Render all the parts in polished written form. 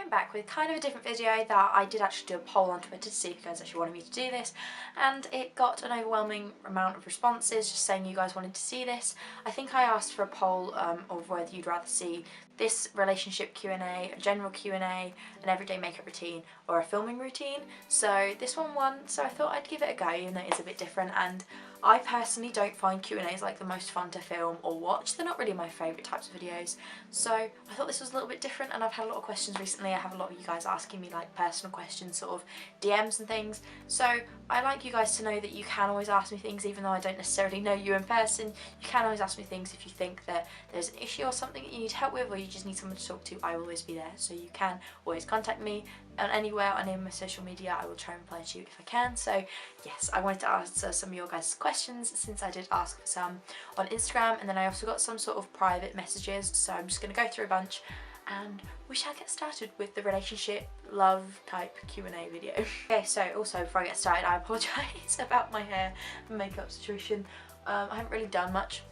I'm back with kind of a different video that I did actually do a poll on Twitter to see if you guys actually wanted me to do this, and it got an overwhelming amount of responses just saying you guys wanted to see this. I think I asked for a poll of whether you'd rather see this relationship Q&A, a general Q&A, an everyday makeup routine, or a filming routine. So this one won, so I thought I'd give it a go, even though it's a bit different. And I personally don't find Q&As like the most fun to film or watch. They're not really my favourite types of videos. So I thought this was a little bit different, and I've had a lot of questions recently. I have a lot of you guys asking me like personal questions, sort of DMs and things. So I like you guys to know that you can always ask me things, even though I don't necessarily know you in person. You can always ask me things if you think that there's an issue or something that you need help with, or you just need someone to talk to. I will always be there. So you can always contact me on anywhere on any of my social media. I will try and reply to you if I can. So yes, I wanted to answer some of your guys' questions since I did ask for some on Instagram, and then I also got some sort of private messages. So I'm just going to go through a bunch and we shall get started with the relationship love type Q&A video. Okay, so also before I get started, I apologise about my hair and makeup situation. I haven't really done much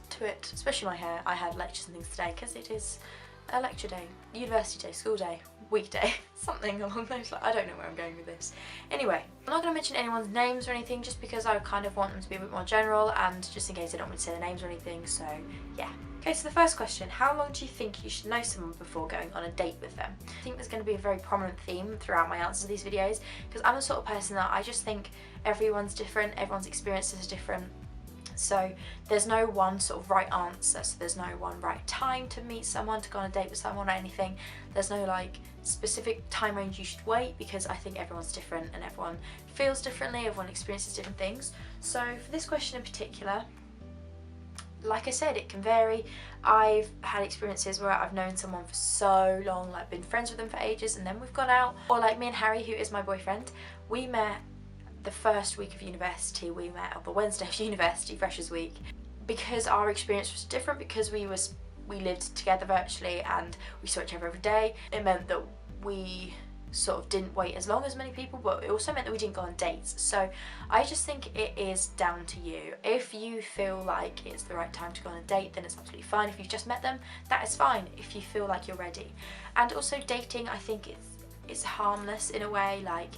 to it, especially my hair. I had lectures and things today because it is a lecture day, university day, school day, weekday, something along those lines. I don't know where I'm going with this. Anyway, I'm not going to mention anyone's names or anything, just because I kind of want them to be a bit more general, and just in case I don't want to say their names or anything. So yeah. Okay, so the first question: how long do you think you should know someone before going on a date with them? I think there's going to be a very prominent theme throughout my answers to these videos, because I'm the sort of person that I just think everyone's different, everyone's experiences are different. So there's no one sort of right answer, so there's no one right time to meet someone, to go on a date with someone or anything. There's no like specific time range you should wait, because I think everyone's different and everyone feels differently, everyone experiences different things. So for this question in particular, like I said, it can vary. I've had experiences where I've known someone for so long, like been friends with them for ages, and then we've gone out. Or like me and Harry, who is my boyfriend, we met the first week of university. We met on the Wednesday of university, Freshers Week, because our experience was different, because we lived together virtually and we saw each other every day. It meant that we sort of didn't wait as long as many people, but it also meant that we didn't go on dates. So I just think it is down to you. If you feel like it's the right time to go on a date, then it's absolutely fine. If you've just met them, that is fine, if you feel like you're ready. And also dating, I think it's harmless in a way. Like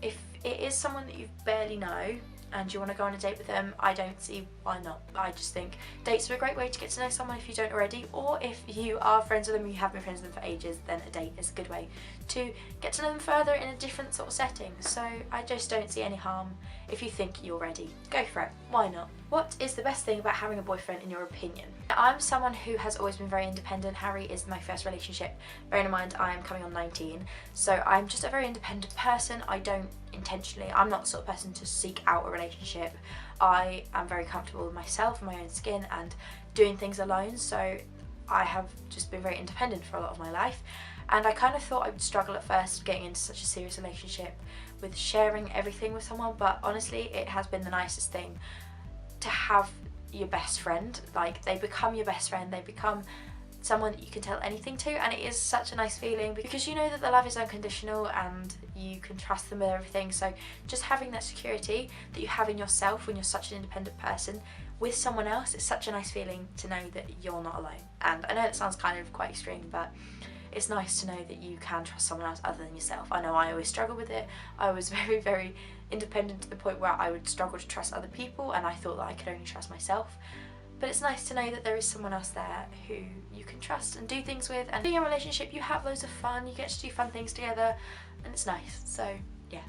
if it is someone that you barely know and you want to go on a date with them, I don't see why not. I just think dates are a great way to get to know someone if you don't already, or if you are friends with them, you have been friends with them for ages, then a date is a good way to get to know them further in a different sort of setting. So I just don't see any harm. If you think you're ready, go for it. Why not? What is the best thing about having a boyfriend in your opinion? I'm someone who has always been very independent. Harry is my first relationship. Bearing in mind I am coming on 19, so I'm just a very independent person. I don't intentionally, I'm not the sort of person to seek out a relationship. I am very comfortable with myself and my own skin and doing things alone, so I have just been very independent for a lot of my life. And I kind of thought I would struggle at first getting into such a serious relationship with sharing everything with someone, but honestly it has been the nicest thing to have your best friend. Like, they become your best friend, they become someone that you can tell anything to, and it is such a nice feeling because you know that the love is unconditional and you can trust them with everything. So just having that security that you have in yourself when you're such an independent person with someone else, it's such a nice feeling to know that you're not alone. And I know it sounds kind of quite extreme, but it's nice to know that you can trust someone else other than yourself. I know I always struggle with it. I was very, very independent to the point where I would struggle to trust other people, and I thought that I could only trust myself. But it's nice to know that there is someone else there who you can trust and do things with, and being in a relationship you have loads of fun, you get to do fun things together, and it's nice. So yeah.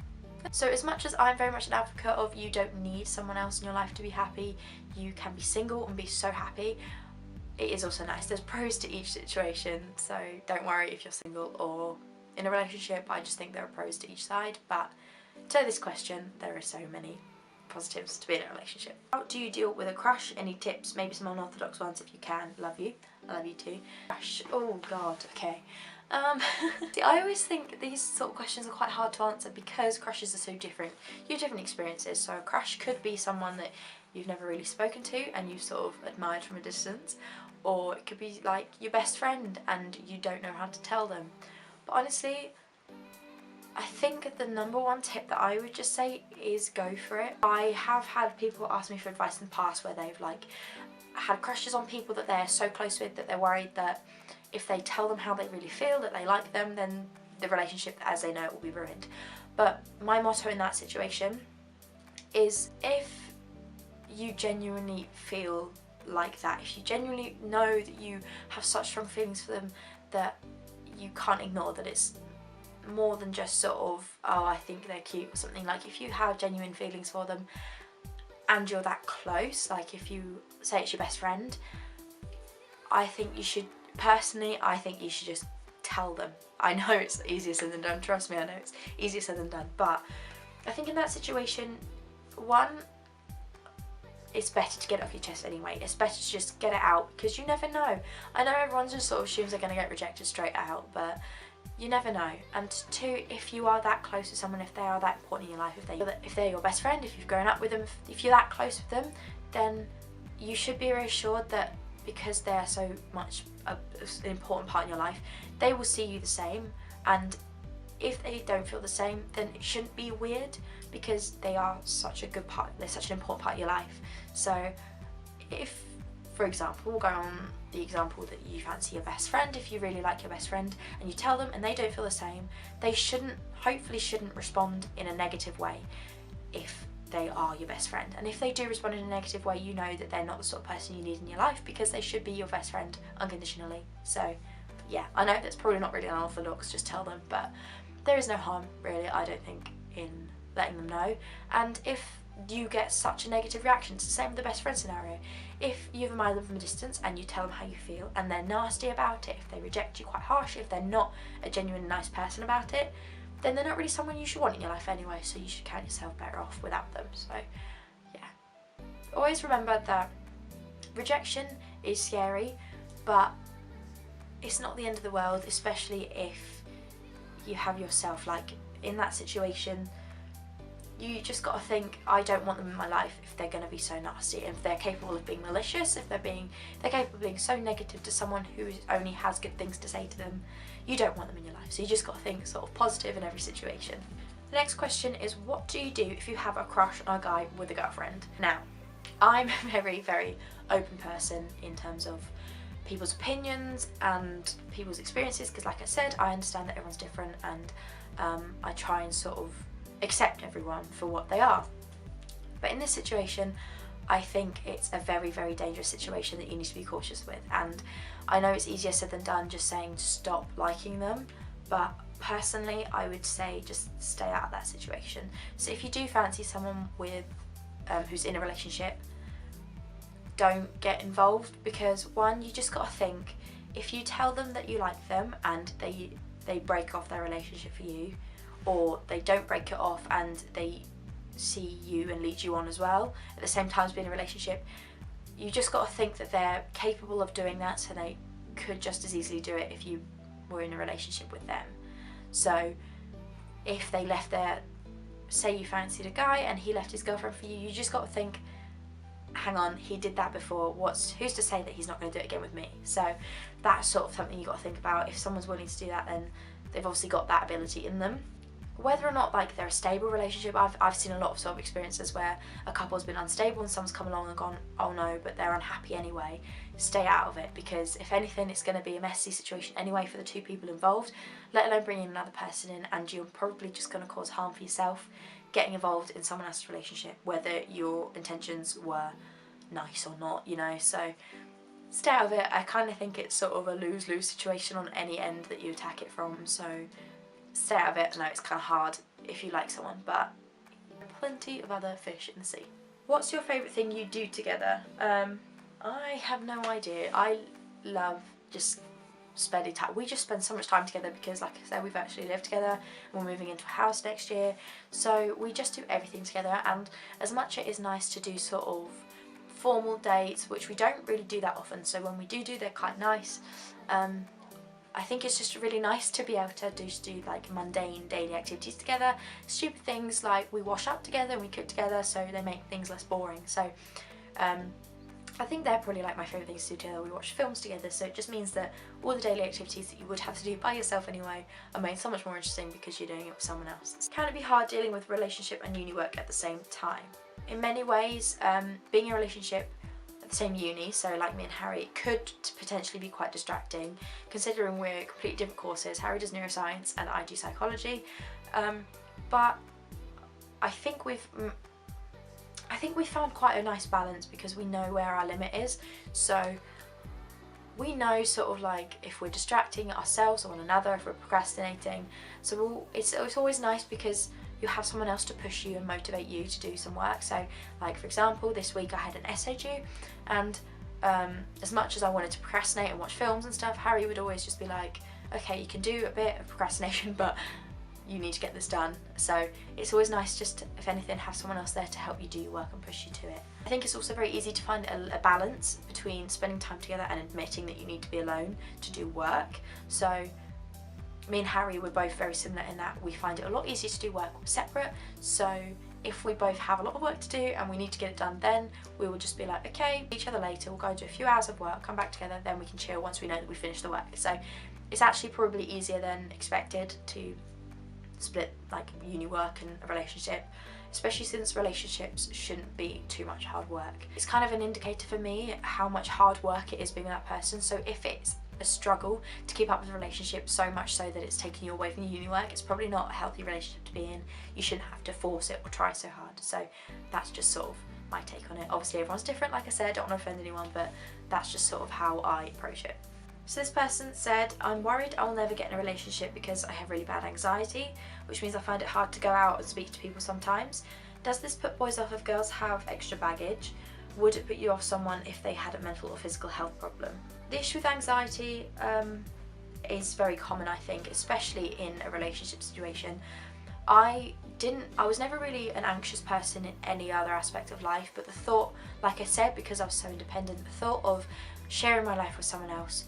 So as much as I'm very much an advocate of you don't need someone else in your life to be happy, you can be single and be so happy, it is also nice. There's pros to each situation, so don't worry if you're single or in a relationship. I just think there are pros to each side, but to this question, there are so many positives to be in a relationship. How do you deal with a crush? Any tips? Maybe some unorthodox ones if you can. Love you. I love you too. Crush. Oh god, okay. See, I always think these sort of questions are quite hard to answer because crushes are so different. You have different experiences, so a crush could be someone that you've never really spoken to and you sort of admired from a distance, or it could be like your best friend and you don't know how to tell them. But honestly, I think the number one tip that I would just say is go for it. I have had people ask me for advice in the past where they've like had crushes on people that they're so close with that they're worried that if they tell them how they really feel, that they like them, then the relationship as they know it will be ruined. But my motto in that situation is, if you genuinely feel like that, if you genuinely know that you have such strong feelings for them that you can't ignore that it's more than just sort of, oh, I think they're cute or something, like if you have genuine feelings for them and you're that close, like if you say it's your best friend, I think you should, personally, I think you should just tell them. I know it's easier said than done, trust me, I know it's easier said than done, but I think in that situation, one, it's better to get it off your chest anyway. It's better to just get it out, because you never know. I know everyone just sort of assumes they're going to get rejected straight out, but you never know. And two, if you are that close with someone, if they are that important in your life, if they're your best friend, if you've grown up with them, if you're that close with them, then you should be reassured that because they're so much an important part in your life, they will see you the same. And if they don't feel the same, then it shouldn't be weird, because they are such a good part, they're such an important part of your life. So if, for example, we'll go on the example that you fancy your best friend, if you really like your best friend and you tell them and they don't feel the same, they hopefully shouldn't respond in a negative way if they are your best friend. And if they do respond in a negative way, you know that they're not the sort of person you need in your life, because they should be your best friend unconditionally. So yeah, I know that's probably not really unorthodox, just tell them, but there is no harm really, I don't think, in letting them know. And if you get such a negative reaction, it's the same with the best friend scenario. If you've admired them from a distance and you tell them how you feel and they're nasty about it, if they reject you quite harshly, if they're not a genuine nice person about it, then they're not really someone you should want in your life anyway, so you should count yourself better off without them. So yeah, always remember that rejection is scary, but it's not the end of the world, especially if you have yourself, like in that situation, you just got to think, I don't want them in my life if they're going to be so nasty, and if they're capable of being malicious, if they're capable of being so negative to someone who only has good things to say to them. You don't want them in your life, so you just got to think sort of positive in every situation. The next question is, what do you do if you have a crush on a guy with a girlfriend? Now, I'm a very, very open person in terms of people's opinions and people's experiences, because like I said, I understand that everyone's different, and I try and sort of accept everyone for what they are. But in this situation, I think it's a very, very dangerous situation that you need to be cautious with. And I know it's easier said than done just saying stop liking them, but personally I would say just stay out of that situation. So if you do fancy someone with who's in a relationship, don't get involved, because one, you just got to think, if you tell them that you like them and they break off their relationship for you, or they don't break it off and they see you and lead you on as well at the same time as being in a relationship, you just got to think that they're capable of doing that, so they could just as easily do it if you were in a relationship with them. So if they left their, say you fancied a guy and he left his girlfriend for you, you just got to think, hang on, he did that before, who's to say that he's not going to do it again with me? So that's sort of something you got to think about. If someone's willing to do that, then they've obviously got that ability in them. Whether or not like they're a stable relationship, I've seen a lot of sort of experiences where a couple's been unstable and someone's come along and gone, oh no, but they're unhappy anyway. Stay out of it, because if anything, it's going to be a messy situation anyway for the two people involved, let alone bringing another person in, and you're probably just going to cause harm for yourself getting involved in someone else's relationship, whether your intentions were nice or not, you know. So stay out of it. I kind of think it's sort of a lose-lose situation on any end that you attack it from, so stay out of it. I know it's kind of hard if you like someone, but plenty of other fish in the sea. What's your favourite thing you do together? I have no idea. I love just spending time. We just spend so much time together because, like I said, we've actually lived together and we're moving into a house next year, so we just do everything together. And as much as it is nice to do sort of formal dates, which we don't really do that often, so when we do, they're quite nice. I think it's just really nice to be able to do like mundane daily activities together, stupid things like we wash up together and we cook together, so they make things less boring. So I think they're probably like my favourite things to do together. We watch films together, so it just means that all the daily activities that you would have to do by yourself anyway are made so much more interesting because you're doing it with someone else. Can it be hard dealing with relationship and uni work at the same time? In many ways, being in a relationship at the same uni, so like me and Harry, it could potentially be quite distracting considering we're completely different courses. Harry does neuroscience and I do psychology, but I think we've found quite a nice balance because we know where our limit is. So we know sort of like if we're distracting ourselves or one another, if we're procrastinating. So it's always nice because you have someone else to push you and motivate you to do some work. So like for example, this week I had an essay due, and as much as I wanted to procrastinate and watch films and stuff, Harry would always just be like, okay, you can do a bit of procrastination, but you need to get this done. So it's always nice just to, if anything, have someone else there to help you do your work and push you to it. I think it's also very easy to find a balance between spending time together and admitting that you need to be alone to do work. So me and Harry were both very similar in that we find it a lot easier to do work separate. So if we both have a lot of work to do and we need to get it done, then we will just be like, okay, each other later, we'll go and do a few hours of work, come back together, then we can chill once we know that we finished the work. So it's actually probably easier than expected to split like uni work and a relationship, especially since relationships shouldn't be too much hard work. It's kind of an indicator for me how much hard work it is being with that person. So if it's a struggle to keep up with a relationship so much so that it's taking you away from your uni work, it's probably not a healthy relationship to be in. You shouldn't have to force it or try so hard. So that's just sort of my take on it. Obviously everyone's different, like I said, I don't want to offend anyone, but that's just sort of how I approach it. So this person said, I'm worried I will never get in a relationship because I have really bad anxiety, which means I find it hard to go out and speak to people sometimes. Does this put boys off if girls have extra baggage? Would it put you off someone if they had a mental or physical health problem? The issue with anxiety is very common, I think, especially in a relationship situation. I was never really an anxious person in any other aspect of life, but the thought, like I said, because I was so independent, the thought of sharing my life with someone else,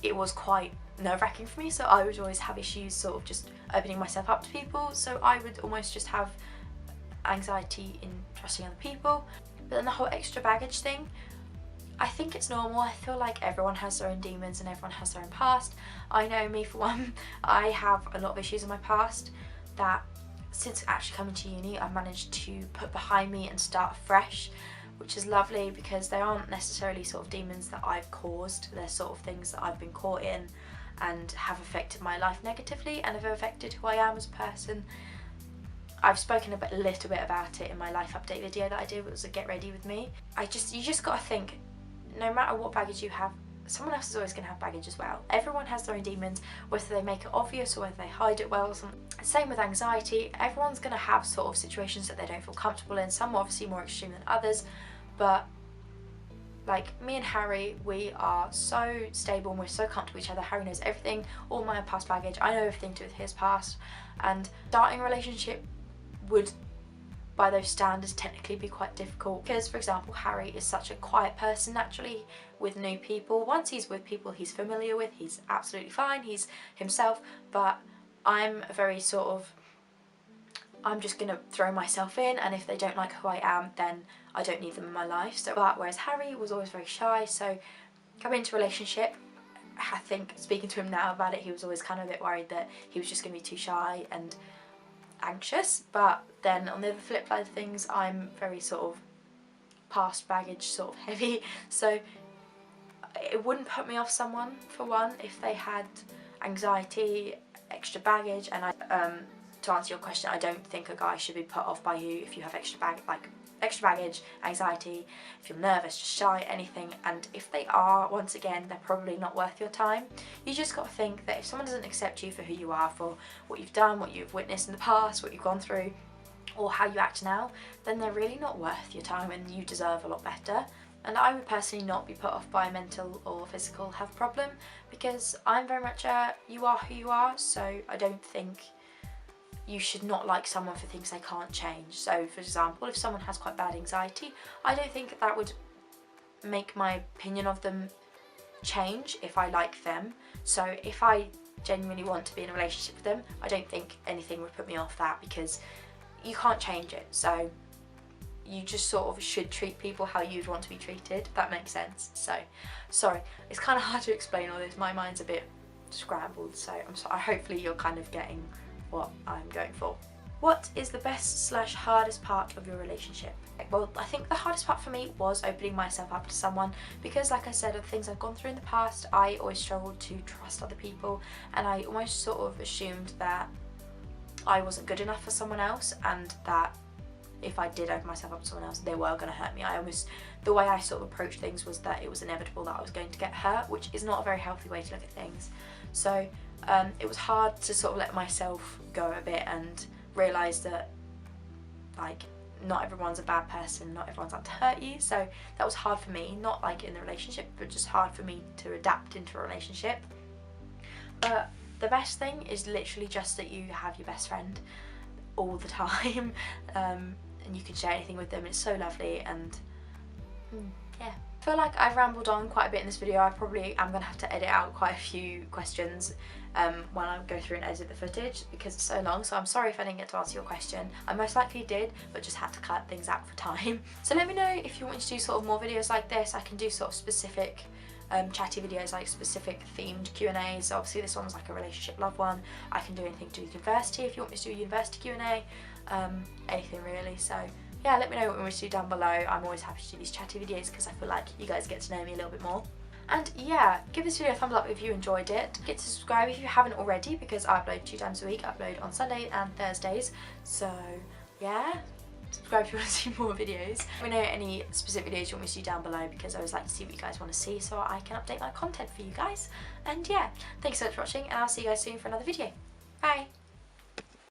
it was quite nerve-wracking for me. So I would always have issues sort of just opening myself up to people. So I would almost just have anxiety in trusting other people. But then the whole extra baggage thing, I think it's normal. I feel like everyone has their own demons and everyone has their own past. I know me for one, I have a lot of issues in my past that since actually coming to uni I've managed to put behind me and start fresh, which is lovely because they aren't necessarily sort of demons that I've caused. They're sort of things that I've been caught in and have affected my life negatively and have affected who I am as a person. I've spoken a little bit about it in my life update video that I did, which was a get ready with me. You just gotta think, no matter what baggage you have, someone else is always going to have baggage as well. Everyone has their own demons, whether they make it obvious or whether they hide it well. Same with anxiety, everyone's going to have sort of situations that they don't feel comfortable in. Some are obviously more extreme than others, but like me and Harry, we are so stable and we're so comfortable with each other. Harry knows everything, all my past baggage, I know everything to do with his past, and starting a relationship would, by those standards, technically be quite difficult because, for example, Harry is such a quiet person naturally with new people. Once he's with people he's familiar with, he's absolutely fine, he's himself, but I'm a very sort of, I'm just gonna throw myself in, and if they don't like who I am, then I don't need them in my life. So, but whereas Harry was always very shy, so coming into a relationship, I think speaking to him now about it, he was always kind of a bit worried that he was just gonna be too shy and anxious. But then on the flip side of things, I'm very sort of past baggage sort of heavy, so it wouldn't put me off someone, for one, if they had anxiety, extra baggage. And to answer your question, I don't think a guy should be put off by you if you have extra baggage, anxiety, if you're nervous, just shy, anything. And if they are, once again, they're probably not worth your time. You just got to think that if someone doesn't accept you for who you are, for what you've done, what you've witnessed in the past, what you've gone through, or how you act now, then they're really not worth your time and you deserve a lot better. And I would personally not be put off by a mental or physical health problem because I'm very much you are who you are, so I don't think you should not like someone for things they can't change. So for example, if someone has quite bad anxiety, I don't think that would make my opinion of them change if I like them. So if I genuinely want to be in a relationship with them, I don't think anything would put me off that because you can't change it. So you just sort of should treat people how you'd want to be treated, if that makes sense. So, sorry, it's kind of hard to explain all this. My mind's a bit scrambled, so I'm sorry. Hopefully you're kind of getting what I'm going for. What is the best / hardest part of your relationship? Well, I think the hardest part for me was opening myself up to someone, because like I said, of things I've gone through in the past, I always struggled to trust other people, and I almost sort of assumed that I wasn't good enough for someone else, and that if I did open myself up to someone else, they were going to hurt me. The way I sort of approached things was that it was inevitable that I was going to get hurt, which is not a very healthy way to look at things. So it was hard to sort of let myself go a bit and realise that, like, not everyone's a bad person, not everyone's out to hurt you. So that was hard for me, not like in the relationship, but just hard for me to adapt into a relationship. But the best thing is literally just that you have your best friend all the time, and you can share anything with them. It's so lovely, and yeah. I feel like I've rambled on quite a bit in this video. I probably am going to have to edit out quite a few questions when I go through and edit the footage, because it's so long, so I'm sorry if I didn't get to answer your question. I most likely did, but just had to cut things out for time. So let me know if you want me to do sort of more videos like this. I can do sort of specific chatty videos, like specific themed Q&As. So obviously this one's like a relationship love one. I can do anything to do with university if you want me to do a university Q&A, anything really. So yeah, let me know what you want me to do down below. I'm always happy to do these chatty videos because I feel like you guys get to know me a little bit more. And yeah, give this video a thumbs up if you enjoyed it. Get to subscribe if you haven't already, because I upload 2 times a week. I upload on Sunday and Thursdays. So yeah, subscribe if you want to see more videos. Let me know any specific videos you want me to do down below, because I always like to see what you guys want to see so I can update my content for you guys. And yeah, thanks so much for watching, and I'll see you guys soon for another video. Bye!